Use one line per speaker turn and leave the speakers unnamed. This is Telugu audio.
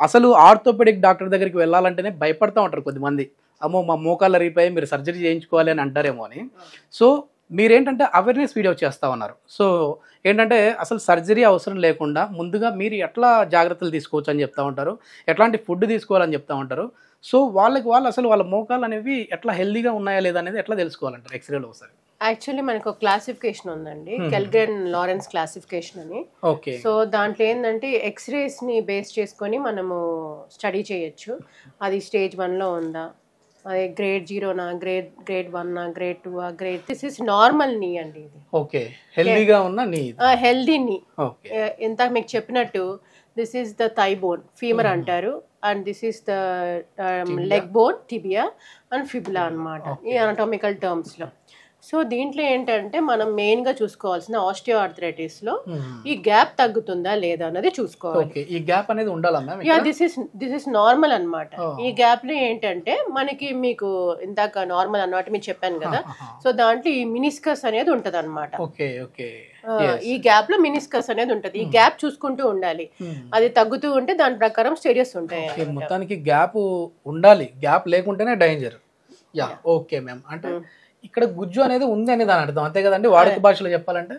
అసలు ఆర్థోపెడిక్ డాక్టర్ దగ్గరికి వెళ్ళాలంటేనే భయపడతా ఉంటారు కొద్దిమంది. అమ్మో మా మోకాళ్ళ రీపై మీరు సర్జరీ చేయించుకోవాలి అని అంటారేమో అని. సో మీరేంటంటే అవేర్నెస్ వీడియో చేస్తూ ఉన్నారు. సో ఏంటంటే అసలు సర్జరీ అవసరం లేకుండా ముందుగా మీరు ఎట్లా జాగ్రత్తలు తీసుకోవచ్చు అని చెప్తా ఉంటారు, ఎట్లాంటి ఫుడ్ తీసుకోవాలని చెప్తా ఉంటారు. సో వాళ్ళు అసలు వాళ్ళ మోకాలు అనేవి ఎట్లా హెల్దీగా ఉన్నాయా లేదా అనేది ఎట్లా తెలుసుకోవాలంటారు ఎక్స్రేలో ఒకసారి?
యాక్చువల్లీ మనకు ఒక క్లాసిఫికేషన్ ఉందండి, కెల్గ్రెన్ లారెన్స్ క్లాసిఫికేషన్ అని.
ఓకే.
సో దాంట్లో ఏంటంటే ఎక్స్రేస్ని బేస్ చేసుకొని మనము స్టడీ చేయొచ్చు. అది స్టేజ్ 1లో ఉందా, అదే గ్రేడ్ 0నా, గ్రేడ్ 1నా, గ్రేడ్ 2ఆ, దిస్ ఇస్ నార్మల్ నీ అండి ఇది.
ఓకే, హెల్దీగా ఉన్న నీ,
హెల్దీ నీ.
ఓకే.
ఇంత మీకు చెప్పినట్టు this is the thigh bone, femur అంటారు, and this is the leg bone, tibia and fibula అనమాట ఈ అనటామికల్ టర్మ్స్లో. సో దీంట్లో ఏంటంటే మనం మెయిన్గా చూసుకోవాల్సిన ఆస్టియో ఆర్థరైటిస్లో ఈ గ్యాప్ తగ్గుతుందా లేదా అన్నది చూసుకోవాలి.
ఈ గ్యాప్ అనేది ఉండాలన్నా?
దిస్ ఇస్ నార్మల్ అనమాట. ఈ గ్యాప్లో ఏంటంటే మనకి మీకు ఇందాక నార్మల్ అన్నమాట మీరు చెప్పాను కదా, సో దాంట్లో ఈ మినిస్కస్ అనేది ఉంటది అనమాట. ఈ గ్యాప్ లో మినిస్కస్ అనేది ఉంటది. ఈ గ్యాప్ చూసుకుంటూ ఉండాలి, అది తగ్గుతూ ఉంటే దాని ప్రకారం స్టేజెస్ ఉంటాయి.
మొత్తానికి గ్యాప్ ఉండాలి, గ్యాప్ లేకుంటేనే డేంజర్. Yeah, okay ma'am. అంటే ఇక్కడ గుజ్జు అనేది ఉంది అని దాని అర్థం, అంతే కదండి వాడుక భాషలో చెప్పాలంటే?